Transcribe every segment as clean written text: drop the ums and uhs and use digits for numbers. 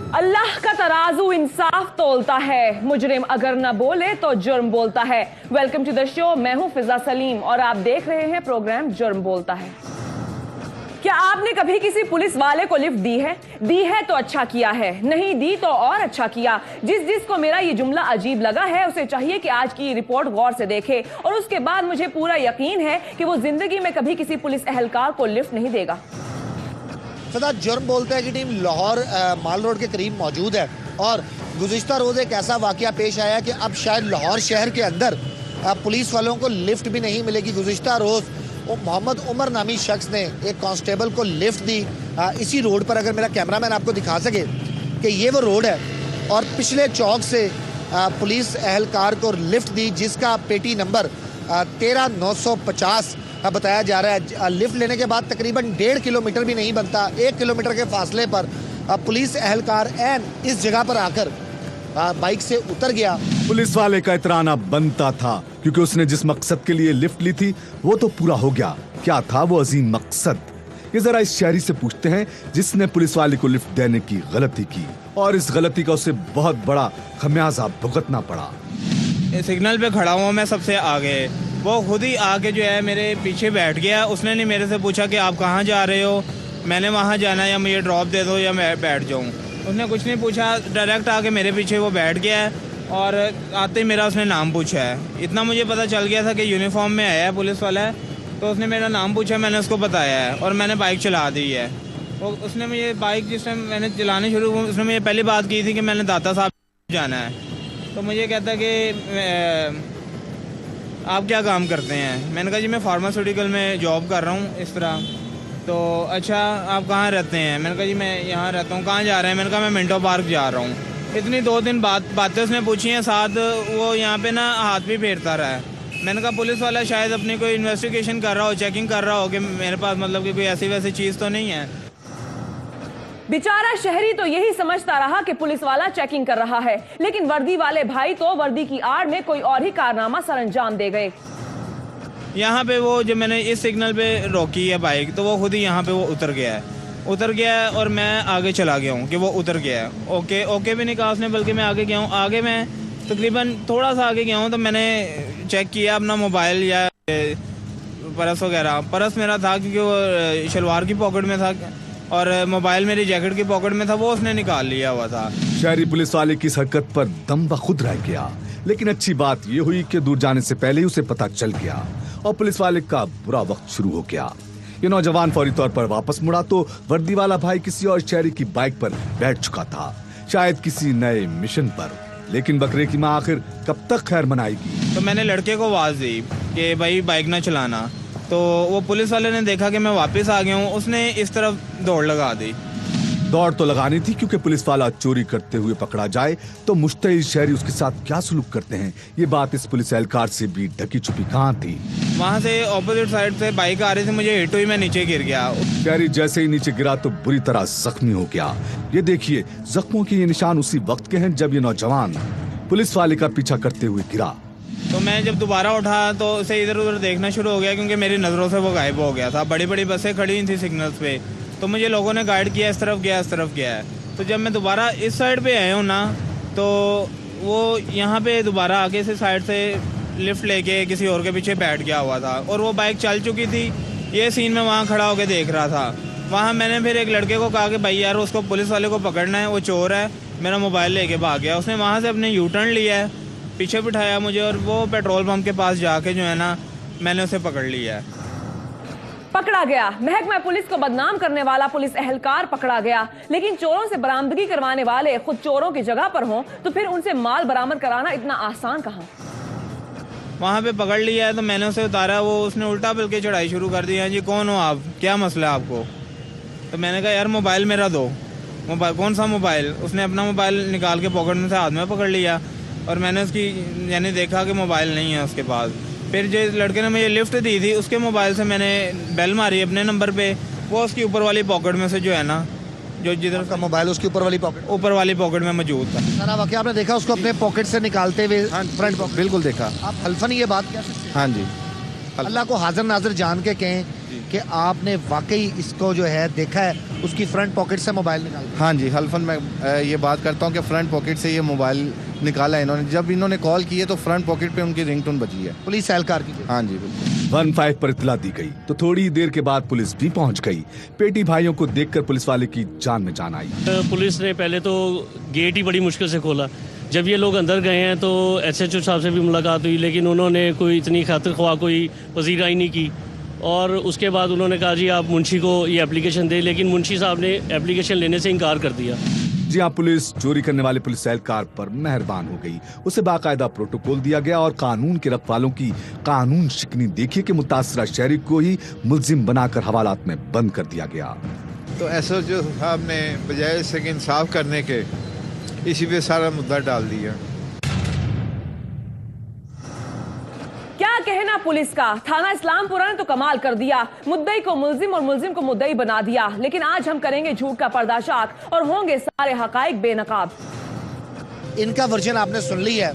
अल्लाह का तराजू इंसाफ तोलता है, मुजरिम अगर न बोले तो जुर्म बोलता है। वेलकम टू द शो, मैं हूं फिजा सलीम और आप देख रहे हैं प्रोग्राम जुर्म बोलता है। क्या आपने कभी किसी पुलिस वाले को लिफ्ट दी है? दी है तो अच्छा किया है, नहीं दी तो और अच्छा किया। जिसको मेरा ये जुमला अजीब लगा है उसे चाहिए कि आज की रिपोर्ट गौर से देखे और उसके बाद मुझे पूरा यकीन है कि वो जिंदगी में कभी किसी पुलिस एहलकार को लिफ्ट नहीं देगा। सदा जुर्म बोलते हैं कि टीम लाहौर माल रोड के करीब मौजूद है और गुज़िश्ता रोज़ एक ऐसा वाक़या पेश आया कि अब शायद लाहौर शहर के अंदर पुलिस वालों को लिफ्ट भी नहीं मिलेगी। गुज़िश्ता रोज़ मोहम्मद उमर नामी शख्स ने एक कांस्टेबल को लिफ्ट दी इसी रोड पर। अगर मेरा कैमरामैन आपको दिखा सके कि ये वो रोड है और पिछले चौक से पुलिस एहलकार को लिफ्ट दी जिसका पेटी नंबर 13950 बताया जा रहा है। लिफ्ट लेने के बाद तकरीबन 1.5 किलोमीटर भी नहीं बनता, 1 किलोमीटर के फासले पर पुलिस एहलकार ऐन इस जगह पर आकर बाइक से उतर गया। पुलिस वाले का इतराना बनता था क्योंकि उसने जिस मकसद के लिए लिफ्ट ली थी वो तो पूरा हो गया। क्या था वो अजीम मकसद? ये जरा इस शहरी से पूछते हैं जिसने पुलिस वाले को लिफ्ट देने की गलती की और इस गलती का उसे बहुत बड़ा खमियाजा भुगतना पड़ा। सिग्नल पे खड़ा हुआ मैं सबसे आगे, वो खुद ही आके जो है मेरे पीछे बैठ गया। उसने नहीं मेरे से पूछा कि आप कहाँ जा रहे हो, मैंने वहाँ जाना है या मुझे ड्रॉप दे दो या मैं बैठ जाऊँ। उसने कुछ नहीं पूछा, डायरेक्ट आके मेरे पीछे वो बैठ गया है और आते ही मेरा उसने नाम पूछा है। इतना मुझे पता चल गया था कि यूनिफॉर्म में आया है पुलिस वाला है, तो उसने मेरा नाम पूछा, मैंने उसको बताया है और मैंने बाइक चला दी है। वो उसने मुझे बाइक जिस टाइम मैंने चलानी शुरू की उसने मुझे पहली बात की थी कि मैंने दाता साहब जाना है। तो मुझे कहता कि आप क्या काम करते हैं? मैंने कहा जी मैं फार्मास्यूटिकल में जॉब कर रहा हूँ इस तरह। तो अच्छा आप कहाँ रहते हैं? मैंने कहा जी मैं यहाँ रहता हूँ। कहाँ जा रहे हैं? मैंने कहा मैं मिंटो पार्क जा रहा हूँ। इतनी 2-3 बातें उसने पूछी हैं, साथ वो यहाँ पे ना हाथ भी फेरता रहा है। मैंने कहा पुलिस वाला शायद अपनी कोई इन्वेस्टिगेशन कर रहा हो, चेकिंग कर रहा हो कि मेरे पास मतलब कि कोई ऐसी वैसी चीज़ तो नहीं है। बेचारा शहरी तो यही समझता रहा कि पुलिस वाला चेकिंग कर रहा है, लेकिन वर्दी वाले भाई तो वर्दी की आड़ में कोई और ही कारनामा सरअंजाम दे गए। यहाँ पे वो जब मैंने इस सिग्नल पे रोकी है बाइक तो वो खुद ही यहाँ पे वो उतर गया है और मैं आगे चला गया हूँ कि वो उतर गया है। ओके भी नहीं कहा उसने, बल्कि मैं आगे गया हूँ। आगे मैं तकरीबन थोड़ा सा आगे गया हूँ तो मैंने चेक किया अपना मोबाइल या पर्स वगैरह। पर्स मेरा था क्योंकि वो शलवार की पॉकेट में था और मोबाइल मेरी जैकेट की पॉकेट में था, वो उसने निकाल लिया हुआ था। शहरी पुलिस वाले की इस हरकत पर दम बखुद रह गया, लेकिन अच्छी बात ये हुई कि दूर जाने से पहले ही उसे पता चल गया और पुलिस वाले का बुरा वक्त शुरू हो गया। ये नौजवान फौरी तौर पर वापस मुड़ा तो वर्दी वाला भाई किसी और शहरी की बाइक पर बैठ चुका था, शायद किसी नए मिशन पर। लेकिन बकरे की माँ आखिर कब तक खैर मनाएगी? तो मैंने लड़के को आवाज दी कि भाई बाइक ना चलाना। तो वो पुलिस वाले ने देखा कि मैं वापस आ गया हूँ, उसने इस तरफ दौड़ लगा दी। दौड़ तो लगानी थी क्योंकि पुलिस वाला चोरी करते हुए पकड़ा जाए तो मुश्तइल शहरी उसके साथ क्या सलूक करते हैं, ये बात इस पुलिस एहलकार से भी ढकी छुपी कहाँ थी। वहाँ से ऑपोजिट साइड से बाइक आ रही थी, मुझे हिट हुई, मैं नीचे गिर गया। शहरी जैसे ही नीचे गिरा तो बुरी तरह जख्मी हो गया। ये देखिए जख्मों के ये निशान उसी वक्त के हैं जब ये नौजवान पुलिस वाले का पीछा करते हुए गिरा। तो मैं जब दोबारा उठा तो उसे इधर उधर देखना शुरू हो गया क्योंकि मेरी नज़रों से वो गायब हो गया था। बड़ी बड़ी बसें खड़ी थी सिग्नल्स पे, तो मुझे लोगों ने गाइड किया इस तरफ गया है। तो जब मैं दोबारा इस साइड पे आया हूँ ना तो वो यहाँ पे दोबारा आगे से साइड से लिफ्ट लेके किसी और के पीछे बैठ गया हुआ था और वो बाइक चल चुकी थी। ये सीन मैं वहाँ खड़ा होकर देख रहा था। वहाँ मैंने फिर एक लड़के को कहा कि भाई यार उसको पुलिस वाले को पकड़ना है, वो चोर है। मेरा मोबाइल लेके भाग गया। उसने वहाँ से अपने यू टर्न लिया है, पीछे बिठाया मुझे और वो पेट्रोल पंप के पास जाके जो है ना मैंने उसे पकड़ लिया है। पकड़ा गया, महकमा पुलिस को बदनाम करने वाला पुलिस एहलकार पकड़ा गया। लेकिन चोरों से बरामदगी करवाने वाले खुद चोरों की जगह पर हों तो फिर उनसे माल बरामद कराना इतना आसान कहाँ? वहाँ पे पकड़ लिया है तो मैंने उसे उतारा, वो उसने उल्टा बल्कि चढ़ाई शुरू कर दी। जी कौन हो आप, क्या मसला है आपको? तो मैंने कहा यार मोबाइल मेरा दो। मोबाइल? कौन सा मोबाइल? उसने अपना मोबाइल निकाल के पॉकेट में से हाथ में पकड़ लिया और मैंने उसकी यानी देखा कि मोबाइल नहीं है उसके पास। फिर जो लड़के ने मुझे लिफ्ट दी थी उसके मोबाइल से मैंने बेल मारी अपने नंबर पे, वो उसकी ऊपर वाली पॉकेट में से जो है ना, जो जिधर का मोबाइल उसकी ऊपर वाली पॉकेट में मौजूद था। सारा वाकया आपने देखा उसको अपने पॉकेट से निकालते हुए? Front pocket. बिल्कुल देखा। आप हल्फन ये बात कह सकते हैं? हाँ जी। अल्लाह को हाजिर नाजिर जान के कहें कि आपने वाकई इसको जो है देखा है उसकी फ्रंट पॉकेट से मोबाइल निकाल दिया। हाँ जी, हल्फन मैं ये बात करता हूँ कि फ्रंट पॉकेट से ये मोबाइल निकाला है इन्होंने। जब इन्होंने कॉल की है तो फ्रंट पॉकेट पे उनकी रिंगटोन बजी है। पुलिस एहलकार की। हाँ जी बिल्कुल। 15 पर इतला दी गई तो थोड़ी देर के बाद पुलिस भी पहुंच गई। पेटी भाइयों को देखकर पुलिस वाले की जान में जान आई। पुलिस ने पहले तो गेट ही बड़ी मुश्किल से खोला। जब ये लोग अंदर गए हैं तो एसएचओ साहब से भी मुलाकात हुई, लेकिन उन्होंने कोई इतनी खातिर ख्वाह कोई पजीराई नहीं की। और उसके बाद उन्होंने कहा जी आप मुंशी को ये एप्लीकेशन दें, लेकिन मुंशी साहब ने एप्लीकेशन लेने से इनकार कर दिया। जी हाँ, पुलिस चोरी करने वाले पुलिस एहलकार पर मेहरबान हो गई। उसे बाकायदा प्रोटोकॉल दिया गया और कानून के रखवालों की कानून शिकनी देखिए कि मुतासरा शहरी को ही मुलजिम बनाकर हवालात में बंद कर दिया गया। तो एसएचओ साहब ने बजाय इससे कि इंसाफ करने के इसी पे सारा मुद्दा डाल दिया। क्या कहना पुलिस का। थाना इस्लामपुरा ने तो कमाल कर दिया। मुद्दई को मुलजिम और मुलजिम को मुद्दई बना दिया। लेकिन आज हम करेंगे झूठ का पर्दाशाक और होंगे सारे हकाइक बेनकाब। इनका वर्जन आपने सुन ली है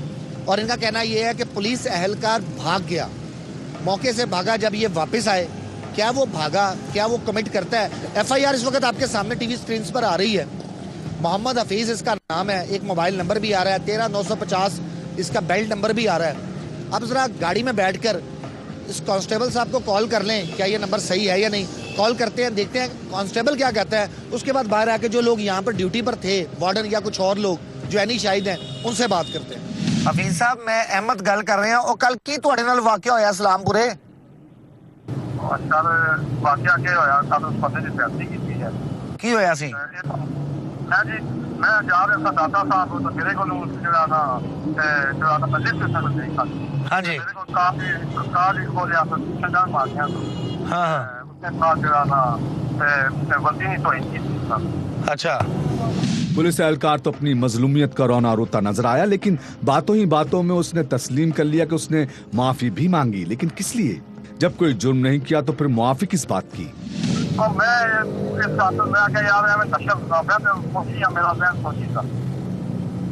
और इनका कहना यह है कि पुलिस एहलकार भाग गया, मौके से भागा। जब ये वापस आए, क्या वो भागा, क्या वो कमिट करता है? एफआईआर इस वक्त आपके सामने टीवी स्क्रीन पर आ रही है। मोहम्मद हफीज इसका नाम है, एक मोबाइल नंबर भी आ रहा है, 13950 इसका बेल्ट नंबर भी आ रहा है। अब जरा गाड़ी में बैठकर इस कांस्टेबल साहब को कॉल कर लें, क्या ये नंबर सही है या नहीं। कॉल करते हैं, देखते हैं कांस्टेबल क्या कहता है। उसके बाद बाहर आके जो लोग यहाँ पर ड्यूटी पर थे, वार्डन या कुछ और लोग जो एनी शाहिद हैं, उनसे बात करते हैं। हफीज साहब, मैं अहमद गल कर रहे हैं और कल की ਤੁਹਾਡੇ ਨਾਲ ਵਾਕਿਆ ਹੋਇਆ ਇਸਲਾਮਪੁਰੇ? सर वाकया क्या होया, सर उस बंदे ने फैसली की है। ਕੀ ਹੋਇਆ ਸੀ? मैं जी मैं जा रहा था दादा साहब तो मेरे को ਜਿਹੜਾ ਨਾ ਬੰਦੇ ਸਟੇਸ਼ਨ ਤੇ ਸੀ। हाँ जी। मेरे को कार को लिया तो संडाल मार गया तो हाँ हाँ। उसके बाद ਜਿਹੜਾ ना गलती नहीं तो इनकी सर। अच्छा। पुलिस एहलकार तो अपनी मजलूमियत का रोना रोता नजर आया, लेकिन बातों ही बातों में उसने तस्लीम कर लिया कि उसने माफी भी मांगी। लेकिन किस लिए? जब कोई जुर्म नहीं किया तो फिर मुआफी किस बात की? तो मैं इस साथ में क्या यार मैं तशक्कुर मैं तो फौजी मेरा बहन फौजी था,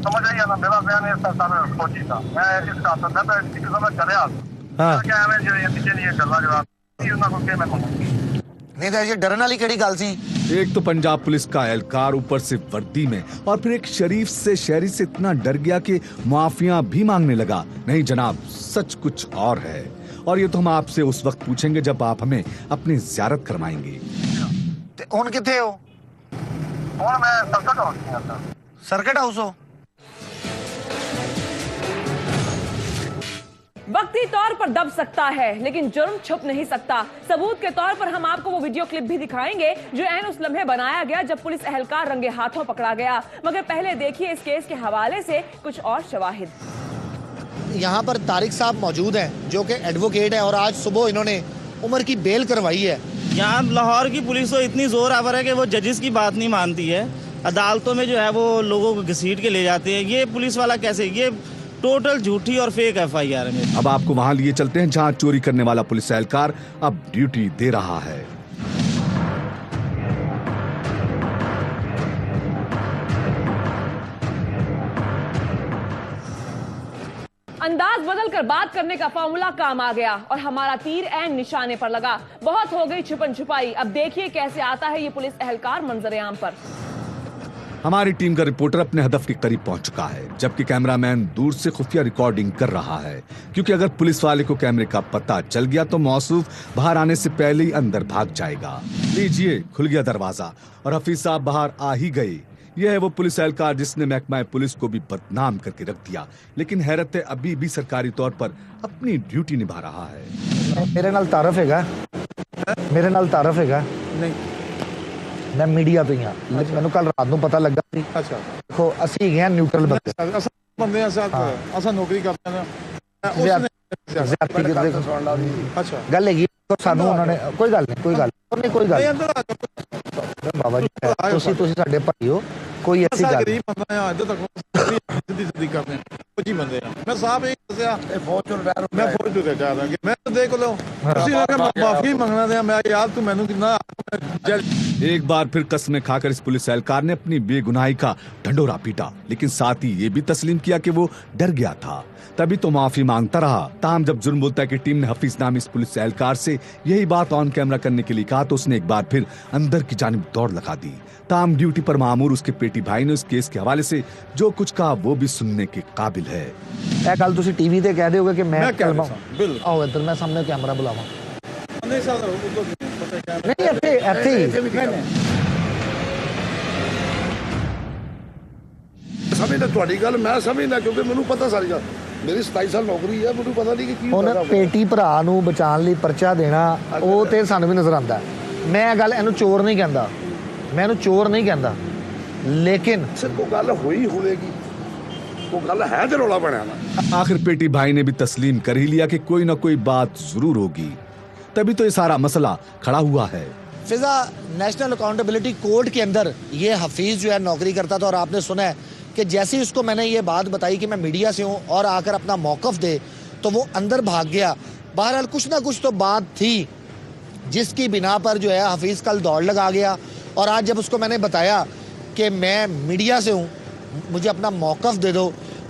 समझ आइए ना, मेरा बहन इस साथ फौजी था। मैं इस साथ में मैं किसी समय चले आता हाँ। क्या मैं जो ये पीछे नहीं गल्ला जवाब ਉਹਨਾਂ को मैं नहीं तो ये डरने वाली केड़ी गल सी? एक तो पंजाब पुलिस का एहलकार ऊपर से वर्दी में और फिर एक शरीफ से शहरी से इतना डर गया कि माफिया भी मांगने लगा। नहीं जनाब, सच कुछ और है और ये तो हम आपसे उस वक्त पूछेंगे जब आप हमें अपनी ज़ियारत करवाएंगे। हुण किथे हो? और मैं सर्किट हाउस में था। सर्किट हाउस हो? वक्ती तौर पर दब सकता है लेकिन जुर्म छुप नहीं सकता। सबूत के तौर पर हम आपको वो वीडियो क्लिप भी दिखाएंगे जो ऐन उस लम्हे बनाया गया जब पुलिस एहलकार रंगे हाथों पकड़ा गया। मगर पहले देखिए इस केस के हवाले से कुछ और शवाहिद। यहाँ पर तारिक साहब मौजूद हैं जो कि एडवोकेट है और आज सुबह इन्होंने उमर की बेल करवाई है। यहाँ लाहौर की पुलिस तो इतनी जोर आवर है कि वो जजेस की बात नहीं मानती है। अदालतों में जो है वो लोगों को घसीट के ले जाते हैं। ये पुलिस वाला कैसे, ये टोटल झूठी और फेक एफआईआर में। अब आपको वहां लिए चलते हैं जहां चोरी करने वाला पुलिस एहलकार अब ड्यूटी दे रहा है। अंदाज बदलकर बात करने का फॉर्मूला काम आ गया और हमारा तीर ऐन निशाने पर लगा। बहुत हो गई छुपन छुपाई, अब देखिए कैसे आता है ये पुलिस एहलकार मंजरेआम पर। हमारी टीम का रिपोर्टर अपने हदफ के करीब पहुंच चुका है, जबकि कैमरामैन दूर से खुफिया रिकॉर्डिंग कर रहा है, क्योंकि अगर पुलिस वाले को कैमरे का पता चल गया तो मौसूफ बाहर आने से पहले ही अंदर भाग जाएगा। लीजिए, खुल गया दरवाजा और हफीज साहब बाहर आ ही गए। यह है वो पुलिस एहलकार जिसने महकमा पुलिस को भी बदनाम करके रख दिया, लेकिन हैरत है अभी भी सरकारी तौर पर अपनी ड्यूटी निभा रहा है। मेरे नाल तारफ हैगा, मेरे नाल तारफ हैगा नहीं, मैं मीडिया तो ही हाँ, लेकिन मैंने कल रात ਨੂੰ पता लगा ਸੀ। अच्छा देखो ਅਸੀਂ ਗਏ न्यूट्रल बंदे, असा बंदे असा नौकरी करते हैं। ਜ਼ਿਆਦਤੀ ਕਰਦੇ। अच्छा ਗੱਲ ਹੈਗੀ ਸਾਨੂੰ ਉਹਨਾਂ ਨੇ ਕੋਈ ਗੱਲ ਨਹੀਂ, ਕੋਈ ਗੱਲ ਨਹੀਂ, ਕੋਈ ਗੱਲ ਬਾਬਾ ਜੀ ਤੁਸੀਂ ਸਾਡੇ ਭਾਈ ਹੋ, ਕੋਈ ਐਸੀ ਗੱਲ गरीब बंदा है इधर तक जल्दी करते हैं। फौजी बंदे हैं। मैं साहब एक दसिया मैं फौज टू रिटायर मैं तो देख लो माफी मंगना था मैं यार तू मैनू कितना एक बार फिर कस्में खाकर इस पुलिस एहलकार ने अपनी बेगुनाही का ढंढोरा पीटा, लेकिन साथ ही ये भी तस्लीम किया कि वो डर गया था, तभी तो माफी मांगता रहा। ताहम जब जुर्म बोलता है कि टीम ने हफीज नामी इस पुलिस एहलकार से यही बात ऑन कैमरा करने के लिए कहा तो उसने एक बार फिर अंदर की जानिब दौड़ लगा दी। ताहम ड्यूटी पर मामूर उसके पेटी भाई ने उस केस के हवाले से जो कुछ कहा वो भी सुनने के काबिल है। ਇਹ ਗੱਲ ਤੁਸੀਂ ਟੀਵੀ ਤੇ ਕਹਿ ਦਿਓਗੇ ਕਿ ਮੈਂ ਕਹਿ ਬਿਲਕੁਲ ਆਓ ਇੱਧਰ ਮੈਂ ਸਾਹਮਣੇ ਕੈਮਰਾ ਬੁਲਾਵਾਂ नहीं साहब ਨਹੀਂ ਇੱਥੇ ਸਮਝਦਾ ਤੁਹਾਡੀ ਗੱਲ ਮੈਂ ਸਮਝਦਾ ਕਿਉਂਕਿ ਮੈਨੂੰ ਪਤਾ ਸਾਰੀ ਗੱਲ ਮੇਰੀ 27 ਸਾਲ ਨੌਕਰੀ ਹੈ ਮੈਨੂੰ ਪਤਾ ਨਹੀਂ ਕਿ ਕੀ ਹੁਣ ਪੇਟੀ ਭਰਾ ਨੂੰ ਬਚਾਉਣ ਲਈ ਪਰਚਾ ਦੇਣਾ ਉਹ ਤੇ ਸਾਨੂੰ ਵੀ ਨਜ਼ਰ ਆਉਂਦਾ। ਮੈਂ ਇਹ ਗੱਲ ਇਹਨੂੰ ਚੋਰ ਨਹੀਂ ਕਹਿੰਦਾ, ਮੈਂ ਇਹਨੂੰ ਚੋਰ ਨਹੀਂ ਕਹਿੰਦਾ, ਲੇਕਿਨ ਸਿਰ ਕੋ ਗੱਲ ਹੋਈ ਹੋਵੇਗੀ वो गल है जो रौला बना ना। आखिर पेटी भाई ने भी तस्लीम कर ही लिया कि कोई ना कोई बात जरूर होगी, तभी तो ये सारा मसला खड़ा हुआ है। फिजा नेशनल अकाउंटेबिलिटी कोड के अंदर ये हफीज जो है नौकरी करता था और आपने सुना है कि जैसे ही उसको मैंने ये बात बताई कि मैं मीडिया से हूँ और आकर अपना मौकफ दे तो वो अंदर भाग गया। बहरहाल कुछ ना कुछ तो बात थी जिसकी बिना पर जो है हफीज कल दौड़ लगा गया और आज जब उसको मैंने बताया कि मैं मीडिया से हूँ मुझे अपना मौकफ दे दो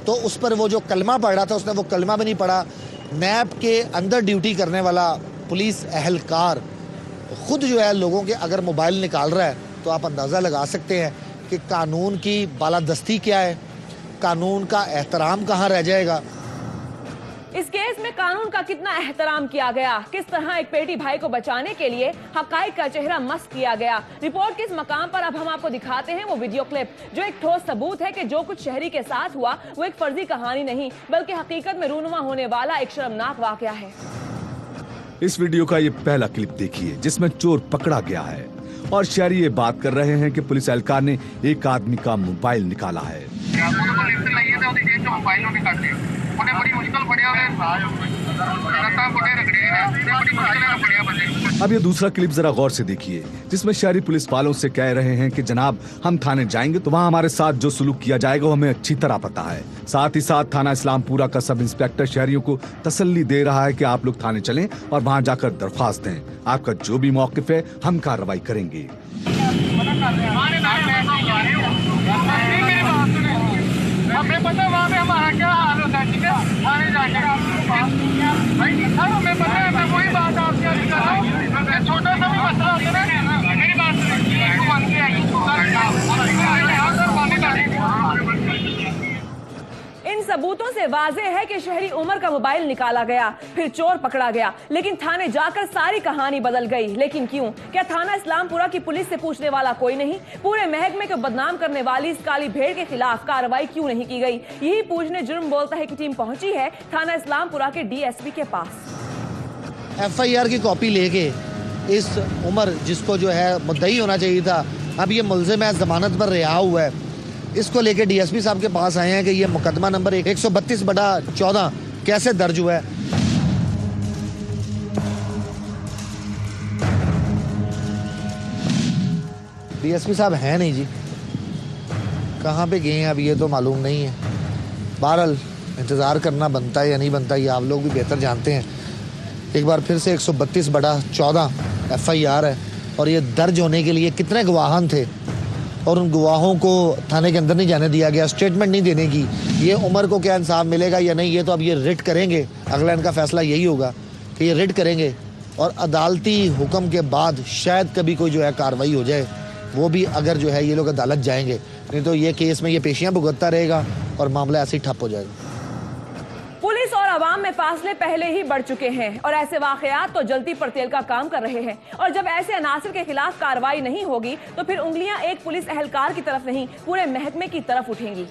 तो उस पर वो जो कलमा पढ़ रहा था उसने वो कलमा भी नहीं पढ़ा। नैब के अंदर ड्यूटी करने वाला पुलिस एहलकार खुद जो है लोगों के अगर मोबाइल निकाल रहा है तो आप अंदाज़ा लगा सकते हैं कि कानून की बालादस्ती क्या है, कानून का एहतराम कहाँ रह जाएगा। इस केस में कानून का कितना एहतराम किया गया, किस तरह एक पेटी भाई को बचाने के लिए हकाइक का चेहरा मस्त किया गया। रिपोर्ट के इस मकाम पर अब हम आपको दिखाते हैं वो वीडियो क्लिप जो एक ठोस सबूत है कि जो कुछ शहरी के साथ हुआ वो एक फर्जी कहानी नहीं बल्कि हकीकत में रूनुमा होने वाला एक शर्मनाक वाकया है। इस वीडियो का ये पहला क्लिप देखिए जिसमें चोर पकड़ा गया है और शहरी ये बात कर रहे हैं कि पुलिस एहलकार ने एक आदमी का मोबाइल निकाला है। अब ये दूसरा क्लिप जरा गौर से देखिए जिसमें शहरी पुलिस वालों से कह रहे हैं कि जनाब हम थाने जाएंगे तो वहाँ हमारे साथ जो सुलूक किया जाएगा वो हमें अच्छी तरह पता है। साथ ही साथ थाना इस्लामपुरा का सब इंस्पेक्टर शहरियों को तसल्ली दे रहा है कि आप लोग थाने चलें और वहाँ जाकर दरख्वास्त दें, आपका जो भी मौकिफ है हम कार्रवाई करेंगे। हमें पता है वहाँ पे हमारा क्या हाल होता है, ठीक है थाने जाके सर हमें पता है। मैं वही बात आपसे कर रहा हूँ, छोटा सा भी मसला होता है ना मेरी बात इन सबूतों से वाज़ेह है कि शहरी उमर का मोबाइल निकाला गया फिर चोर पकड़ा गया, लेकिन थाने जाकर सारी कहानी बदल गई। लेकिन क्यों? क्या थाना इस्लामपुरा की पुलिस से पूछने वाला कोई नहीं? पूरे महकमे को बदनाम करने वाली इस काली भेड़ के खिलाफ कार्रवाई क्यों नहीं की गई? यही पूछने जुर्म बोलता है कि टीम पहुंची है थाना इस्लामपुरा के डीएसपी के पास। FIR की कॉपी लेके इस उमर जिसको जो है मुद्दई होना चाहिए था अब ये मुल्जिम है, जमानत पर रिहा हुआ है, इसको लेके डीएसपी साहब के पास आए हैं कि ये मुकदमा नंबर 132/14 कैसे दर्ज हुआ है। डीएसपी साहब हैं नहीं जी, कहाँ पे गए हैं अब ये तो मालूम नहीं है। बहरहाल इंतज़ार करना बनता है या नहीं बनता ये आप लोग भी बेहतर जानते हैं। एक बार फिर से 132/14 FIR है और ये दर्ज होने के लिए कितने गवाहान थे और उन गवाहों को थाने के अंदर नहीं जाने दिया गया, स्टेटमेंट नहीं देने की। ये उमर को क्या इंसाफ मिलेगा या नहीं ये तो अब ये रिट करेंगे, अगला इनका फैसला यही होगा कि ये रिट करेंगे और अदालती हुक्म के बाद शायद कभी कोई जो है कार्रवाई हो जाए, वो भी अगर जो है ये लोग अदालत जाएंगे, नहीं तो ये केस में ये पेशियां भुगतता रहेगा और मामला ऐसे ही ठप हो जाएगा। पुलिस और अवाम में फासले पहले ही बढ़ चुके हैं और ऐसे वाकयात तो जल्दी पर तेल का काम कर रहे हैं और जब ऐसे अनासिर के खिलाफ कार्रवाई नहीं होगी तो फिर उंगलियां एक पुलिस एहलकार की तरफ नहीं पूरे महकमे की तरफ उठेंगी।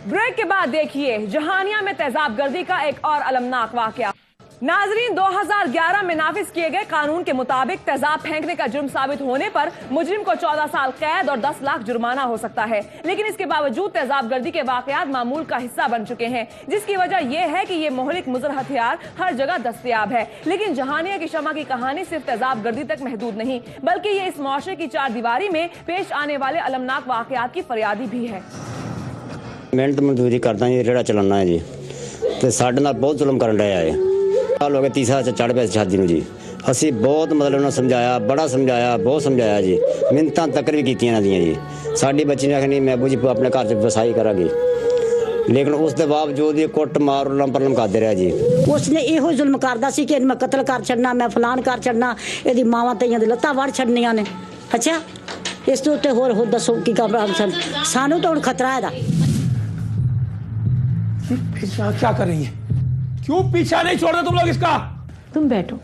ब्रेक के बाद देखिए जहानिया में तेजाब गर्दी का एक और अलमनाक वाकया। नाजरीन 2011 में नाफिज किए गए कानून के मुताबिक तेजाब फेंकने का जुर्म साबित होने पर मुजरिम को 14 साल कैद और 10 लाख जुर्माना हो सकता है, लेकिन इसके बावजूद तेजाब गर्दी के वाकयात मामूल का हिस्सा बन चुके हैं, जिसकी वजह यह है कि ये मोहलिक मुज़र हथियार हर जगह दस्तयाब है। लेकिन जहानिया की शमा की कहानी सिर्फ तेजाब गर्दी तक महदूद नहीं बल्कि ये इस मुआशरे की चार दीवारी में पेश आने वाले अलमनाक वाकयात की फरियादी भी है। मेहनत मजदूरी करदा जी, रेड़ा चलाना है जी, ते साडे नाल बहुत जुल्म करन रहा है। साल हो गए, तीसरा चढ़ पे शादी ਨੂੰ ਜੀ। ਅਸੀਂ ਬਹੁਤ ਮਤਲਬ ਉਹਨਾਂ ਸਮਝਾਇਆ, ਬੜਾ ਸਮਝਾਇਆ, ਬਹੁਤ ਸਮਝਾਇਆ ਜੀ। ਮਿੰਨਤਾਂ ਤੱਕ ਵੀ ਕੀਤੀਆਂ ਇਹਨਾਂ ਦੀਆਂ ਜੀ। ਸਾਡੀ ਬੱਚੀ ਨੇ ਆਖਿਆ ਨਹੀਂ ਮੈਂ ਜੀ ਆਪਣੇ ਘਰ 'ਚ ਵਸਾਈ ਕਰਾਂਗੀ, ਲੇਕਿਨ ਉਸ ਦੇ ਬਾਵਜੂਦ ਇਹ ਕੁੱਟ ਮਾਰ ਉਲਮ ਪਲਮ ਕਰਦੇ ਰਿਹਾ ਜੀ। ਉਸਨੇ ਇਹੋ ਜ਼ੁਲਮ ਕਰਦਾ ਸੀ ਕਿ ਮੈਂ ਕਤਲ ਕਰ ਛੱਡਣਾ, ਮੈਂ ਫਲਾਨ ਕਰ ਛੱਡਣਾ, ਇਹਦੀ ਮਾਵਾਂ ਤਈਆਂ ਦੇ ਲੱਤਾਂ ਵੜ ਛੱਡਣੀਆਂ ਨੇ। ਅੱਛਾ, ਇਸ ਤੋਂ ਉੱਤੇ ਹੋਰ ਦੱਸੋ ਕੀ ਕਰ ਸਾਨੂੰ ਤਾਂ ਹੁਣ ਖਤਰਾ ਇਹਦਾ। क्या कर रही है? क्यों पीछा नहीं छोड़ रहे तुम लोग इसका? तुम बैठो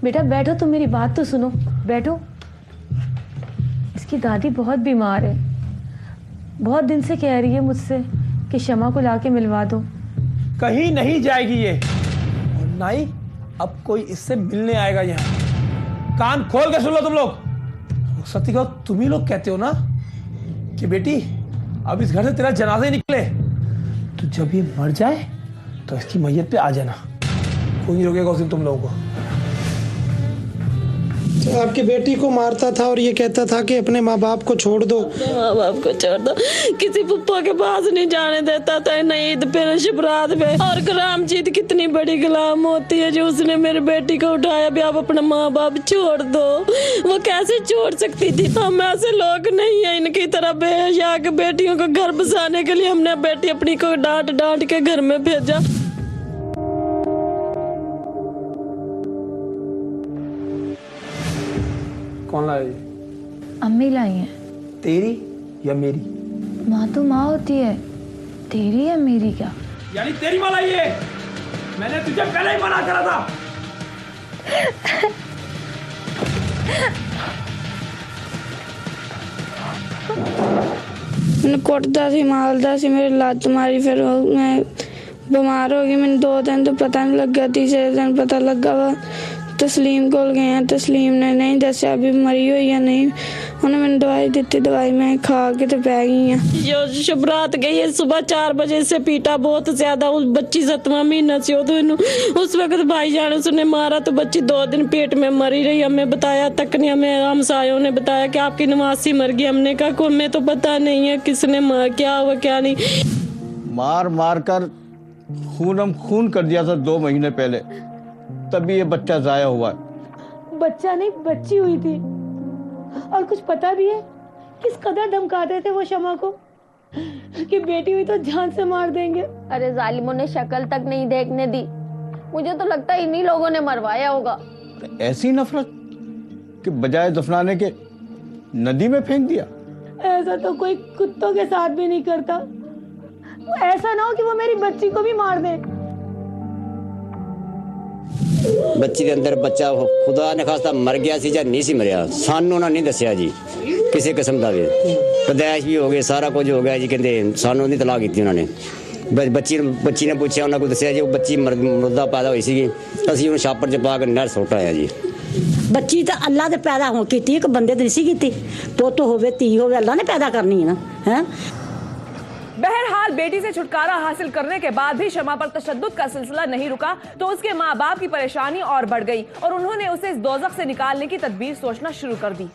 बेटा, बैठो, तुम मेरी बात तो सुनो, बैठो। इसकी दादी बहुत बीमार है, बहुत दिन से कह रही है मुझसे कि शमा को लाके मिलवा दो। कहीं नहीं जाएगी ये, और ना ही अब कोई इससे मिलने आएगा यहाँ। कान खोल के सुन लो तुम लोग। सत्य कहो, तुम ही लोग कहते हो ना कि बेटी अब इस घर से तेरा जनाजा ही निकले, तो जब ये मर जाए तो इसकी मैयत पे आ जाना, कोई नहीं रोकेगा उस दिन तुम लोगों को। तो आपकी बेटी को मारता था और ये कहता था कि अपने माँ बाप को छोड़ दो। माँ बाप को छोड़ दो, किसी पुप्पा के पास नहीं जाने देता था, न ईद पे न शिवरात पे। और गुलामजीत कितनी बड़ी गुलाम होती है जो उसने मेरी बेटी को उठाया भी आप अपना माँ बाप छोड़ दो। वो कैसे छोड़ सकती थी? हम ऐसे लोग नहीं है इनकी तरह बेहयाक बेटियों को घर बसाने के लिए हमने बेटी अपनी को डांट डांट के घर में भेजा। कौन लाई? अम्मी लाई है। तेरी या मेरी? माँ तो माँ होती है, तेरी या मेरी क्या? यानी तेरी माँ लाई है? मैंने तुझे पहले ही मना करा था। मैंने कुटता सी, मारता सी, मेरी लात मारी, फिर मैं बीमार हो गई। मैंने 2 दिन तो पता नहीं लगा, तीसरे दिन पता लगा वा तस्लीम कोल गए हैं। तस्लीम ने नहीं दसिया भी मरी हुई या नहीं, उन्हें मैंने दवाई दी, दवाई मैं खा के तो पै गई हैं। जो शुभरात गई है सुबह 4 बजे से पीटा बहुत ज्यादा। उस बच्ची 7वां महीना से हो, तो उस वक्त भाईजान उसने मारा तो बच्ची 2 दिन पेट में मरी रही। हमें बताया तक नहीं, हमें हमसायों ने बताया कि आपकी नवासी मर गई। हमने कहा को हमें तो पता नहीं है किसने क्या हुआ क्या नहीं। मार मार कर खून खून कर दिया था 2 महीने पहले, तभी ये बच्चा जाया हुआ है। बच्चा नहीं, बच्ची हुई थी। और कुछ पता भी है किस कदर धमकाते थे वो शमा को कि बेटी हुई तो जान से मार देंगे। अरे जालिमों ने शक्ल तक नहीं देखने दी। मुझे तो लगता है इन्हीं लोगों ने मरवाया होगा। ऐसी नफरत कि बजाय दफनाने के नदी में फेंक दिया। ऐसा तो कोई कुत्तों के साथ भी नहीं करता। ऐसा ना हो कि वो मेरी बच्ची को भी मार दे। ਬੱਚੀ ਦੇ ਅੰਦਰ ਬੱਚਾ ਖੁਦਾ ਨੇ ਖਾਸਤਾ ਮਰ ਗਿਆ ਸੀ ਜਾਂ ਨਹੀਂ ਸੀ ਮਰਿਆ, ਸਾਨੂੰ ਉਹਨਾਂ ਨਹੀਂ ਦੱਸਿਆ ਜੀ ਕਿਸੇ ਕਿਸਮ ਦਾ ਵੀ। ਪਦਾਇਸ਼ ਵੀ ਹੋ ਗਏ, ਸਾਰਾ ਕੁਝ ਹੋ ਗਿਆ ਜੀ। ਕਹਿੰਦੇ ਸਾਨੂੰ ਨਹੀਂ ਤਲਾਕ ਕੀਤੀ ਉਹਨਾਂ ਨੇ। ਬੱਚੀ ਨੇ ਪੁੱਛਿਆ, ਉਹਨਾਂ ਕੋਲ ਦੱਸਿਆ ਜੀ ਉਹ ਬੱਚੀ ਮੁਰਦਾ ਪੈਦਾ ਹੋਈ ਸੀਗੀ, ਅਸੀਂ ਉਹਨੂੰ ਛਾਪਰ 'ਚ ਪਾ ਕੇ ਨਹਿਰ ਸੁੱਟ ਆਇਆ ਜੀ। ਬੱਚੀ ਤਾਂ ਅੱਲਾ ਦੇ ਪੈਦਾ ਹੋ ਕੀਤੀ, ਇੱਕ ਬੰਦੇ ਦੀ ਨਹੀਂ ਸੀ ਕੀਤੀ। ਪੁੱਤ ਹੋਵੇ ਧੀ ਹੋਵੇ, ਅੱਲਾ ਨੇ पैदा करनी है ना, है। बहरहाल बेटी से छुटकारा हासिल करने के बाद भी शमा पर तशद्दुद का सिलसिला नहीं रुका तो उसके माँ बाप की परेशानी और बढ़ गई और उन्होंने उसे इस दोज़ख से निकालने की तदबीर सोचना शुरू कर दी।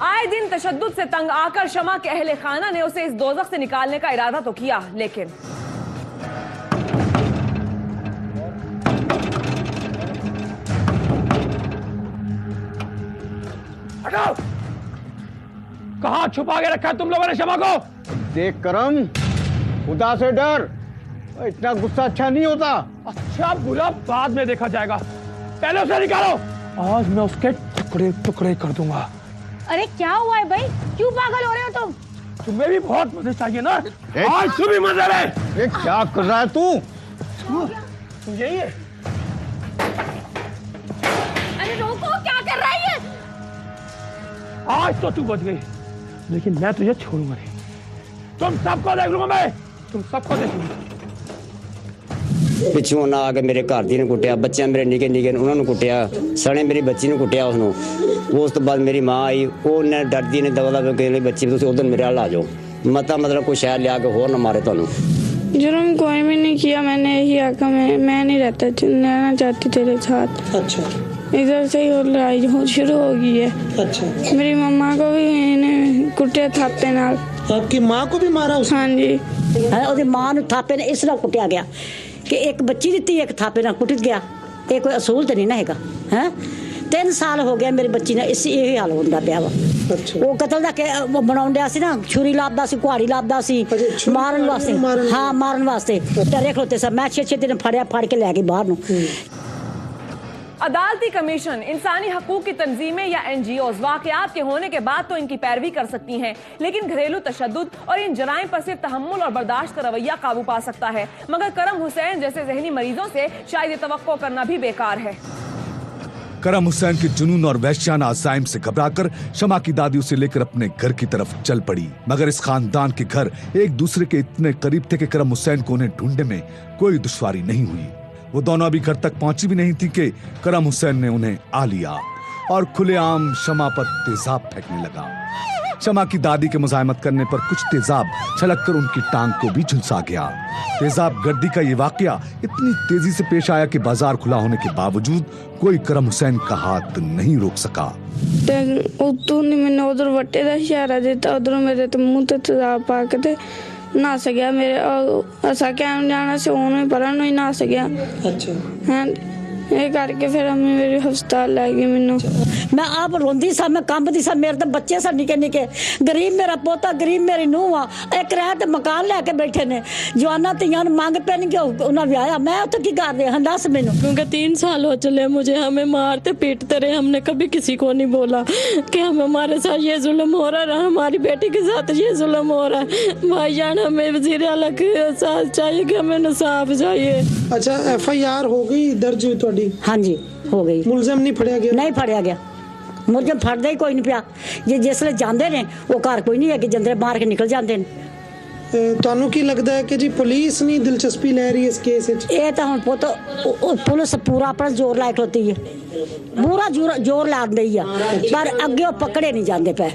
आए दिन तशद्दुद से तंग आकर शमा के अहले खाना ने उसे इस दोज़ख से निकालने का इरादा तो किया, लेकिन हटाओ! कहां छुपा के रखा है तुम लोगों ने शमा को? देख करम, खुदा से डर, इतना गुस्सा अच्छा नहीं होता। अच्छा बुरा बाद में देखा जाएगा, पहले उसे निकालो। आज मैं उसके टुकड़े टुकड़े कर दूंगा। अरे क्या हुआ है भाई, क्यों पागल हो रहे हो तुम? तुम्हें भी बहुत मजे चाहिए ना, आज तू भी मजे ले। क्या कर रहा है तू? तू यही है? अरे रोको, क्या कर रही है? आज तो तू बच गई, लेकिन मैं तुझे छोड़ूंगा नहीं। तुम सबको देख लूंगा मैं, तुम सबको देख लूंगा। ਪਿੱਛੋਂ ਨਾ ਆ ਕੇ ਮੇਰੇ ਘਰ ਦੀ ਨੂੰ ਕੁੱਟਿਆ, ਬੱਚਿਆਂ ਮੇਰੇ ਨਿੱਕੇ ਨਿੱਕੇ ਉਹਨਾਂ ਨੂੰ ਕੁੱਟਿਆ, ਸਣੇ ਮੇਰੀ ਬੱਚੀ ਨੂੰ ਕੁੱਟਿਆ ਉਸਨੂੰ। ਉਸ ਤੋਂ ਬਾਅਦ ਮੇਰੀ ਮਾਂ ਆਈ, ਉਹਨੇ ਡਰਦੀ ਨੇ ਦਵਾ ਦਵਾ ਕੇ ਬੱਚੀ ਤੁਸੀਂ ਉਧਰ ਮੇਰੇ ਨਾਲ ਆ ਜਾਓ, ਮਤਾ ਮਤਲਬ ਕੋਈ ਸ਼ਹਿਰ ਲਿਆ ਕੇ ਹੋਰ ਨਾ ਮਾਰੇ ਤੁਹਾਨੂੰ। जुर्म कोई भी नहीं किया, मैंने यही आका मैं नहीं रहना चाहती तेरे साथ। अच्छा, इधर से ही लड़ाई शुरू हो गई है। अच्छा, मेरी मम्मा को भी इन्हें कुटे थापे नाल। आपकी माँ को भी मारा उसने? हाँ जी। ਉਹਦੀ ਮਾਂ ਨੂੰ ਥਾਪੇ ਨੇ ਇਸ ਨਾਲ ਕੁੱਟਿਆ ਗਿਆ ਕਿ ਇੱਕ ਬੱਚੀ ਦਿੱਤੀ ਇੱਕ ਥਾਪੇ ਨਾਲ ਕੁੱਟ ਗਿਆ। ਇਹ ਕੋਈ ਅਸੂਲ ਤੇ ਨਹੀਂ ਨਾ ਹੈਗਾ ਹੈ। 3 ਸਾਲ ਹੋ ਗਏ ਮੇਰੀ ਬੱਚੀ ਨਾਲ ਇਹ ਹਾਲ ਹੁੰਦਾ ਪਿਆ ਵਾ। ਉਹ ਕਤਲ ਦਾ ਬਣਾਉਂਦਿਆ ਸੀ ਨਾ, ਛੁਰੀ ਲੱਭਦਾ ਸੀ, ਕੁਹਾੜੀ ਲੱਭਦਾ ਸੀ ਮਾਰਨ ਵਾਸਤੇ। ਹਾਂ, ਮਾਰਨ ਵਾਸਤੇ ਡਰੇ ਖਲੋਤੇ ਸਭ। ਮੈਂ 6 ਦਿਨ ਫੜ ਕੇ ਲੈ ਗਈ ਬਾਹਰ ਨੂੰ। अदालती कमीशन, इंसानी हकूक की तंजीमें या NGOs वाकयात के होने के बाद तो इनकी पैरवी कर सकती हैं, लेकिन घरेलू तशद्दुद और इन जराइम पर सिर्फ तहम्मुल और बर्दाश्त का रवैया काबू पा सकता है। मगर करम हुसैन जैसे जहनी मरीजों से शायद ये तवक्को करना भी बेकार है। करम हुसैन के जुनून और वहशियाना अज़ाइम से घबराकर शमा की दादी उसे लेकर अपने घर की तरफ चल पड़ी। मगर इस खानदान के घर एक दूसरे के इतने करीब थे कि करम हुसैन को उन्हें ढूंढने में कोई दुश्वारी नहीं हुई। वो दोनों अभी घर तक पहुंची भी नहीं थी कि करम हुसैन ने उन्हें आ लिया और खुलेआम शमा पर तेजाब फेंकने लगा। शमा की दादी के मुजाहिमत करने पर कुछ तेजाब छलककर उनकी टांग को भी झुलसा गया। तेजाब गर्दी का ये वाकया इतनी तेजी से पेश आया कि बाजार खुला होने के बावजूद कोई करम हुसैन का हाथ नहीं रोक सका। मैंने उधर वट्टे का इशारा दिता, उधर मेरे तो मुंह ते तेजाब पा के ना सकिया मेरे असा कैम जाना से उन्होंने पर नहीं ना सकिया। अच्छा, हाँ, ये करके फिर अम्मी मेरी हस्पताल लै गई। मैनू मैं आप रोंदी सा, मैं कंबदी सा। मेरे तो बच्चे सा निके निके, गरीब मेरा पोता, गरीब मेरी नूह आ। एक किराए ते मकान लैके बैठे ने, जवाना तियां मांग पैन के उन्हें ब्याया। मैं उत्थे की कर रहे हैं दस मैनू? क्योंकि 3 साल हो चले मुझे, हमें मारते पीटते रहे। हमने कभी किसी को नहीं बोला कि हम हमारे साथ ये जुल्म हो रहा है, हमारी बेटी के साथ ये जुल्म हो रहा है। भाईजान हमें वज़ीर आला के साथ चाहिए कि हमें इंसाफ चाहिए। अच्छा, FIR हो गई दर्ज थोड़ी? हाँ जी, हो गई। मुलजम नहीं फड़िया गया? नहीं फड़िया गया, मुलजम फड़दा ही कोई नहीं पिया। जे जिसले जांदे ने वो घर कोई नहीं है कि जंदरे मार के निकल जाते हैं। ਤੁਹਾਨੂੰ ਕੀ ਲੱਗਦਾ ਹੈ ਕਿ ਜੀ ਪੁਲਿਸ ਨਹੀਂ ਦਿਲਚਸਪੀ ਲੈ ਰਹੀ ਇਸ ਕੇਸ ਵਿੱਚ? ਇਹ ਤਾਂ ਹੁਣ ਪੁੱਤ ਪੁਲਿਸ ਪੂਰਾ ਆਪਣਾ ਜ਼ੋਰ ਲਾ ਕੇ ਖਲੋਤੀ ਹੈ, ਪੂਰਾ ਜ਼ੋਰ ਲਾਉਂਦੀ ਆ, ਪਰ ਅੱਗੇ ਉਹ ਪਕੜੇ ਨਹੀਂ ਜਾਂਦੇ ਪਏ।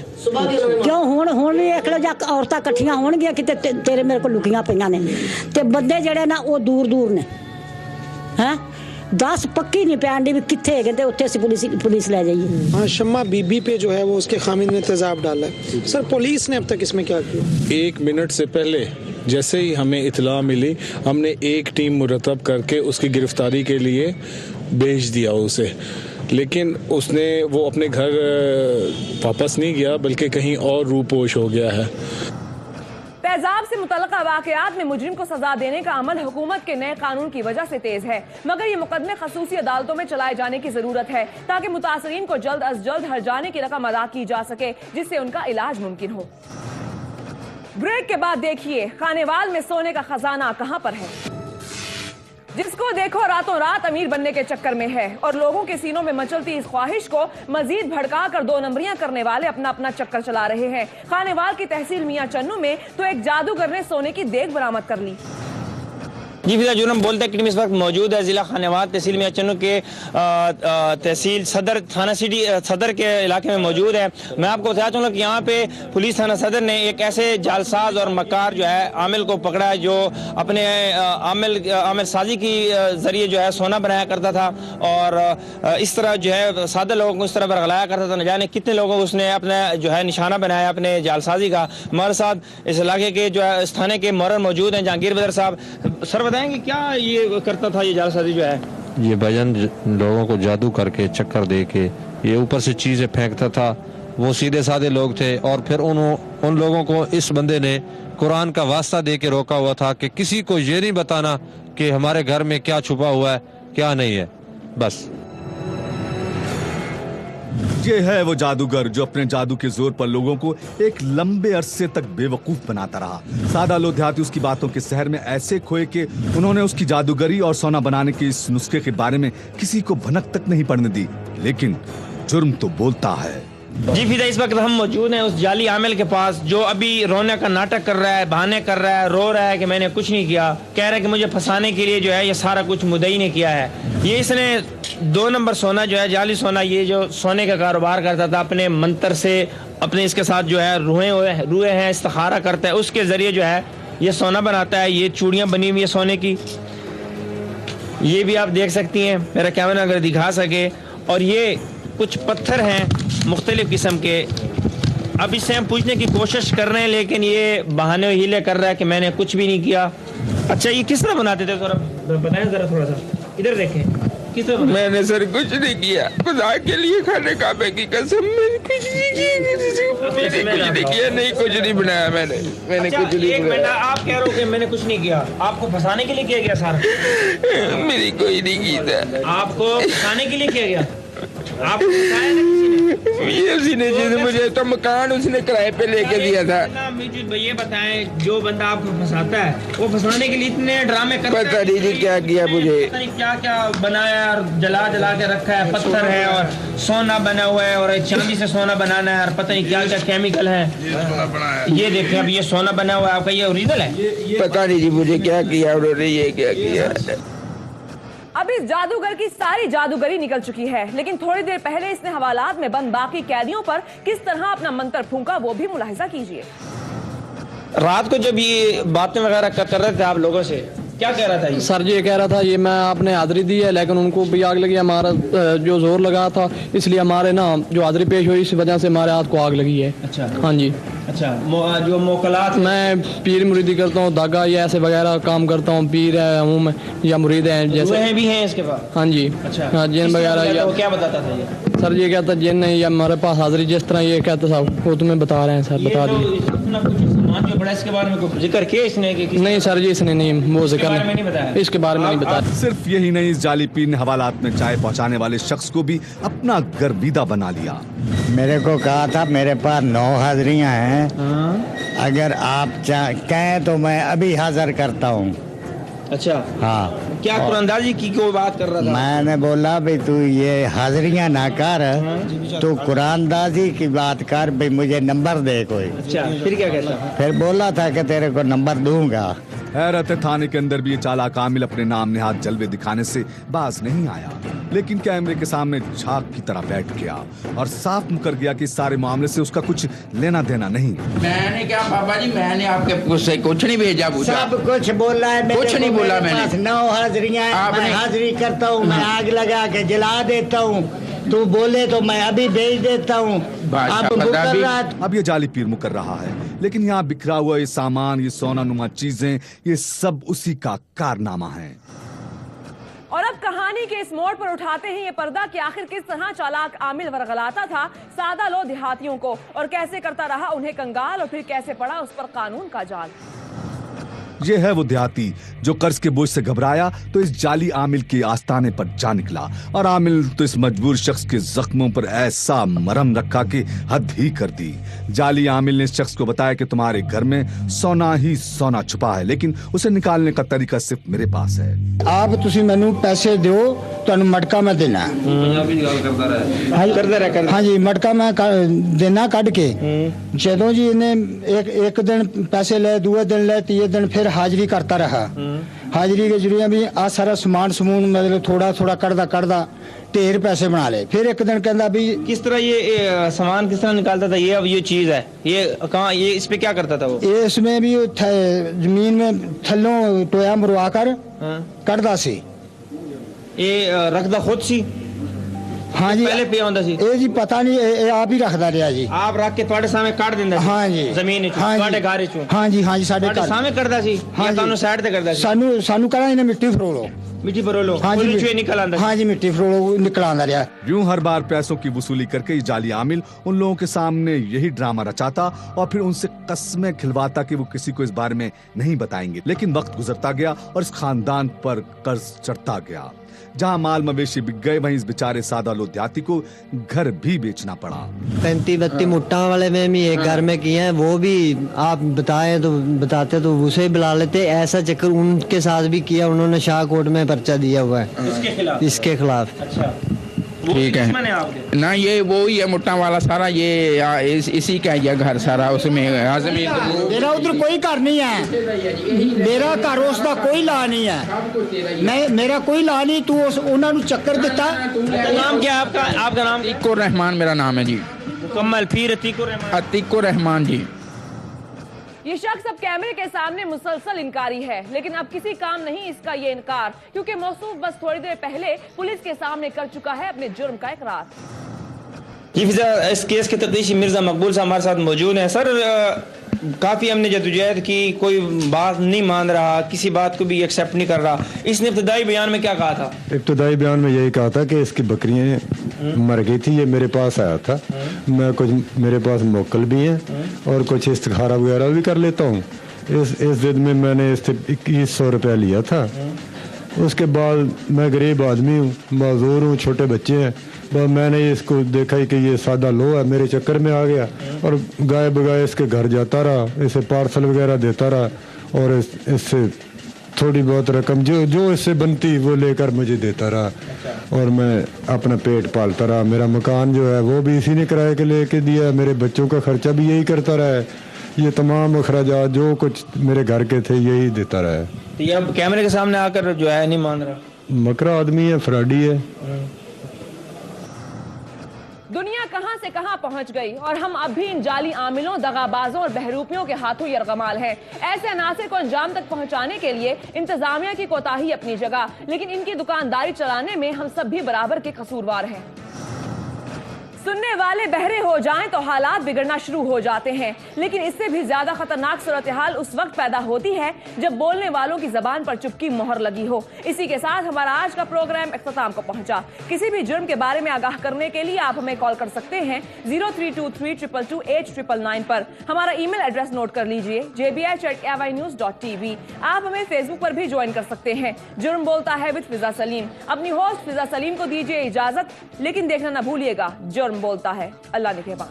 ਕਿਉਂ ਹੁਣ ਵੀ ਇੱਕ ਜਾਂ ਔਰਤਾਂ ਇਕੱਠੀਆਂ ਹੋਣਗੀਆਂ ਕਿਤੇ ਤੇਰੇ ਮੇਰੇ ਕੋਲ ਲੁਕੀਆਂ ਪਈਆਂ ਨੇ, ਤੇ ਬੰਦੇ ਜਿਹੜੇ ਨਾ ਉਹ ਦੂਰ ਨੇ। ਹੈ 10 पक्की नहीं पैन दी भी किथे है कहते उत्थे से पुलिस ले जाइए। हाँ, शम्मा बीबी पे जो है वो उसके खामिद ने तेजाब डाला है। सर, पुलिस ने अब तक इसमें क्या किया? 1 मिनट से पहले जैसे ही हमें इतला मिली, हमने एक टीम मुरतब करके उसकी गिरफ्तारी के लिए भेज दिया उसे, लेकिन उसने वो अपने घर वापस नहीं गया बल्कि कहीं और रूपोश हो गया है। तेजाब से मुतल्लिका वाकयात में मुजरिम को सजा देने का अमल हुकूमत के नए कानून की वजह से तेज है, मगर ये मुकदमे खसूसी अदालतों में चलाए जाने की जरूरत है ताकि मुतासरीन को जल्द अज जल्द हर्जाने की रकम अदा की जा सके, जिससे उनका इलाज मुमकिन हो। ब्रेक के बाद देखिए खानेवाल में सोने का खजाना कहां पर है। जिसको देखो रातों रात अमीर बनने के चक्कर में है और लोगों के सीनों में मचलती इस ख्वाहिश को मजीद भड़का कर 2 नंबरियां करने वाले अपना अपना चक्कर चला रहे हैं। खानेवाल की तहसील मियां चन्नू में तो एक जादूगर ने सोने की देग बरामद कर ली। जी फिजा जुर्म बोलते हैं टीम इस वक्त मौजूद है जिला खानेवाल तहसील मियां चन्नू के तहसील सदर थाना सिटी सदर के इलाके में मौजूद है। मैं आपको बताना चाहूँगा कि यहाँ पे पुलिस थाना सदर ने एक ऐसे जालसाज और मकार जो है आमिल को पकड़ा है जो अपने आमिल साजी की जरिए जो है सोना बनाया करता था और इस तरह जो है सादे लोगों को इस तरह बरगलाया करता था। न जाने कितने लोगों को उसने अपना जो है निशाना बनाया अपने जालसाजी का। हमारे साथ इस इलाके के जो है इस थाने के मोहर मौजूद हैं जहांगीर बदर साहब। सर बताएंगे क्या ये करता था ये जालसाजी जो है? ये भजन लोगों को जादू करके चक्कर दे के ये ऊपर से चीजें फेंकता था। वो सीधे साधे लोग थे और फिर उन लोगों को इस बंदे ने कुरान का वास्ता दे के रोका हुआ था कि किसी को ये नहीं बताना कि हमारे घर में क्या छुपा हुआ है क्या नहीं है। बस ये है वो जादूगर जो अपने जादू के जोर पर लोगों को एक लंबे अरसे तक बेवकूफ बनाता रहा। सादा लोग देहाती उसकी बातों के शहर में ऐसे खोए कि उन्होंने उसकी जादूगरी और सोना बनाने के इस नुस्खे के बारे में किसी को भनक तक नहीं पड़ने दी। लेकिन जुर्म तो बोलता है। जी फिजा इस वक्त हम मौजूद हैं उस जाली आमिल के पास जो अभी रोने का नाटक कर रहा है, बहाने कर रहा है, रो रहा है कि मैंने कुछ नहीं किया। कह रहा है कि मुझे फंसाने के लिए जो है ये सारा कुछ मुद्दई ने किया है। ये इसने 2 नंबर सोना जो है जाली सोना, ये जो सोने का कारोबार करता था अपने मंत्र से, अपने इसके साथ जो है रूहे हैं इस्तिखारा करता है, उसके जरिए जो है ये सोना बनाता है, ये चूड़ियाँ बनी हुई है सोने की, ये भी आप देख सकती हैं, मेरा कैमरा अगर दिखा सके। और ये कुछ पत्थर हैं मुख्तलिफ किस्म के। अब इससे हम पूछने की कोशिश कर रहे हैं, लेकिन ये बहाने हीले कर रहा है कि मैंने कुछ भी नहीं किया। अच्छा, ये किस तरह बनाते थे, थोड़ा बताएं ज़रा, थोड़ा सा इधर देखें। मैंने सर कुछ नहीं किया, खुदा के लिए खाने काबे की कसम, मैंने कुछ नहीं किया, नहीं कुछ नहीं बनाया मैंने अच्छा, कुछ नहीं एक बनाया। आप कह रहे हो कि मैंने कुछ नहीं किया, आपको फंसाने के लिए किया गया सारा? मेरी कोई नहीं की था। आपको फंसाने के लिए किया गया? आपको फंसाया ना किसी ने? ये उसी ने जिसने मुझे तो मकान उसने किराए पे लेके दिया था। मुझे ये बताएं, जो बंदा आपको फंसाता है वो फंसाने के लिए इतने ड्रामे करता है? पता नहीं जी क्या किया मुझे, पता नहीं क्या क्या बनाया और जला जला के रखा है, पत्थर है और सोना बना हुआ है और चांदी से सोना बनाना है और पता नहीं क्या क्या केमिकल है। ये देखें, अब ये सोना बना हुआ है आपका, ये ओरिजिनल है? पता नहीं जी मुझे क्या किया उन्होंने, ये क्या किया। अब इस जादूगर की सारी जादूगरी निकल चुकी है, लेकिन थोड़ी देर पहले इसने हवालात में बंद बाकी कैदियों पर किस तरह अपना मंत्र फूंका, वो भी मुलाहिजा कीजिए। रात को जब ये बातें वगैरह कर रहे थे आप लोगों से, क्या कह रहा था ये? सर जी ये कह रहा था, ये मैं आपने हाजिरी दी है, लेकिन उनको भी आग लगी, हमारा जो जोर लगा था इसलिए हमारे ना जो हाजिरी पेश हुई इस वजह से हमारे हाथ को आग लगी है। अच्छा, हाँ जी। अच्छा, जो मोकलात, मैं पीर मुरीदी करता हूँ, धागा या ऐसे वगैरह काम करता हूँ, पीर है हूँ या मुरीद है जैसे भी हैं इसके पास? हाँ जी। अच्छा, हाँ, जिन वगैरह या क्या बताता था ये? सर ये कहता जिन या हमारे पास हाजिरी जिस तरह ये कहता साहब वो तुम्हें बता रहे हैं सर, बता दिए। जो बड़ा इसके बारे में कोई जिक्र किया इसने कि नहीं सर जी इसने नहीं, वो जिक्र नहीं बताया, इसके बारे में नहीं बताया। सिर्फ यही नहीं, इस जाली पीर ने हवालात में चाय पहुंचाने वाले शख्स को भी अपना गर्विदा बना लिया। मेरे को कहा था मेरे पास 9 हाजिरियां हैं, अगर आप कहें तो मैं अभी हाजिर करता हूँ। अच्छा, हाँ। क्या कुरानदाजी की कोई बात कर रहा था? मैंने बोला भाई तू ये हाजिरियां ना कर, तू कुरानदाजी की बात कर भाई, मुझे नंबर दे कोई। अच्छा, फिर क्या कहता? फिर बोला था कि तेरे को नंबर दूंगा। हैरत है, थाने के अंदर भी ये चालाक आमिल अपने नाम नेहात जलवे दिखाने से बाज नहीं आया, लेकिन कैमरे के सामने झाग की तरह बैठ गया और साफ मुकर गया कि इस सारे मामले से उसका कुछ लेना देना नहीं। मैंने क्या बाबा जी, मैंने आपके कुछ नहीं भेजा, सब कुछ बोला है, कुछ नहीं बोला मैंने। 9 हाजिरियां, मैं हाजिरी करता हूँ, मैं आग लगा के जला देता हूँ, तू बोले तो मैं अभी भेज देता हूँ। अब ये जाली पीर मुकर रहा है, लेकिन यहाँ बिखरा हुआ ये सामान, ये सोना नुमा चीजें, ये सब उसी का कारनामा है। और अब कहानी के इस मोड़ पर उठाते हैं ये पर्दा कि आखिर किस तरह चालाक आमिल वरगलाता था सादा लो देहातियों को और कैसे करता रहा उन्हें कंगाल और फिर कैसे पड़ा उस पर कानून का जाल। ये है वो देहाती जो कर्ज के बोझ से घबराया तो इस जाली आमिल के आस्ताने पर जा निकला, और आमिल तो इस मजबूर शख्स के जख्मों पर ऐसा मरहम रखा कि हद ही कर दी। जाली आमिल ने इस शख्स को बताया कि तुम्हारे घर में सोना ही सोना छुपा है, लेकिन उसे निकालने का तरीका सिर्फ मेरे पास है। आप तुसी मैनू पैसे दो तो मटका मैं देना। हाँ जी, मटका मैं देना कट के, जदों जी इन्हें एक दिन पैसे ले, दूसरे दिन ले, तीसरे दिन फिर हाजिरी करता रहा। हाजिरी के जरिए भी आ सारा सामान समून मतलब थोड़ा थोड़ा करदा ढेर पैसे बना ले। फिर एक दिन कहता भी किस तरह ये सामान किस तरह निकालता था, ये अब ये चीज है, ये कहाँ, ये इस पे क्या करता था वो? इसमें भी जमीन में थल्लों टोया मरवा कर करदा सी। ये रखदा खुद सी? हाँ जी, पहले पे आंदा सी? ये जी पता नहीं, ये आप ही रखदा रहा जी। आप रख के थोड़े सामने काट दिंदा? हाँ जी, जमीन थोड़े घर चों? हाँ जी, हाँ जी, साडे घर सामने करदा सी? हाँ जी, साइड ते करदा सी? सानू करा इन्हें मिट्टी फरोलो, मिट्टी फरोलो। हाँ जी, निकल आंदा? हाँ जी, मिट्टी फरोलो निकल आंदा रहा। यूं हर बार पैसों की वसूली करके ये जाली आमिल उन लोगों के सामने यही ड्रामा रचाता और फिर उनसे कस्में खिलवाता कि वो किसी को इस बारे में नहीं बताएंगे। लेकिन वक्त गुजरता गया और इस खानदान पर कर्ज चढ़ता गया। जहां माल मवेशी बिक गए वहीं इस बेचारे सादा लो देहाती को घर भी बेचना पड़ा। 35-32 मुट्टा वाले में भी एक घर में किए हैं, वो भी आप बताते तो उसे ही बुला लेते। ऐसा चक्कर उनके साथ भी किया, उन्होंने शाह कोर्ट में पर्चा दिया हुआ है इसके खिलाफ। अच्छा, ठीक है ना, ये वो ही है मुट्टा वाला सारा, ये इसी का है घर सारा, उसमें मेरा उधर कोई घर नहीं है, मेरा घर उसका कोई ला नहीं है, मेरा कोई ला नहीं। तू उन्होंने चक्कर दिता। नाम क्या आपका? आपका नाम? अतीकुर रहमान मेरा नाम है जी। मुकम्मल? फिर अतीकुर रहमान? अतीकुर रहमान जी। ये शख्स अब कैमरे के सामने मुसलसल इनकारी है, लेकिन अब किसी काम नहीं इसका ये इनकार, क्योंकि मौसूफ बस थोड़ी देर पहले पुलिस के सामने कर चुका है अपने जुर्म का इकरार। जी फिजा, इस केस के तफ्तीशी मिर्जा मकबूल साहब हमारे साथ मौजूद हैं। सर, काफ़ी हमने जद्दोजहद की, कोई बात नहीं मान रहा, किसी बात को भी एक्सेप्ट नहीं कर रहा। इसने इब्तदाई बयान में क्या कहा था? इब्तदाई बयान में यही कहा था कि इसकी बकरियां मर गई थी, ये मेरे पास आया था, मैं कुछ मेरे पास मोकल भी हैं और कुछ इस्तिखारा वगैरह भी कर लेता हूँ। इस जिद में मैंने इससे 2100 रुपया लिया था। उसके बाद मैं गरीब आदमी हूँ, मजदूर हूँ, छोटे बच्चे हैं, बस मैंने इसको देखा ही कि ये सादा लो है, मेरे चक्कर में आ गया और गाय बगाए इसके घर जाता रहा, इसे पार्सल वगैरह देता रहा और इससे थोड़ी बहुत रकम जो इससे बनती वो लेकर मुझे देता रहा और मैं अपना पेट पालता रहा। मेरा मकान जो है वो भी इसी ने किराए के लेके दिया, मेरे बच्चों का खर्चा भी यही करता रहा है, ये तमाम अखराजात जो कुछ मेरे घर के थे यही देता रहा है। तो ये अब कैमरे के सामने आकर जो है नहीं मान रहा, मकरा आदमी है, फ्रॉडी है। दुनिया कहां से कहां पहुंच गई और हम अब भी इन जाली आमिलों, दगाबाजों और बहरूपियों के हाथों यरगमाल हैं। ऐसे अनासिर को अंजाम तक पहुंचाने के लिए इंतजामिया की कोताही अपनी जगह, लेकिन इनकी दुकानदारी चलाने में हम सब भी बराबर के कसूरवार हैं। सुनने वाले बहरे हो जाएं तो हालात बिगड़ना शुरू हो जाते हैं, लेकिन इससे भी ज्यादा खतरनाक सूरत हाल उस वक्त पैदा होती है जब बोलने वालों की जबान पर चुप की मोहर लगी हो। इसी के साथ हमारा आज का प्रोग्राम इख्तिताम को पहुंचा। किसी भी जुर्म के बारे में आगाह करने के लिए आप हमें कॉल कर सकते हैं 0323222899 पर। हमारा ईमेल एड्रेस नोट कर लीजिए jbh@aynews.tv। आप हमें फेसबुक पर भी ज्वाइन कर सकते हैं। जुर्म बोलता है विद फिजा सलीम। अपनी होस्ट फिजा सलीम को दीजिए इजाजत, लेकिन देखना ना भूलिएगा जुर्म बोलता है। अल्लाह निगहबान।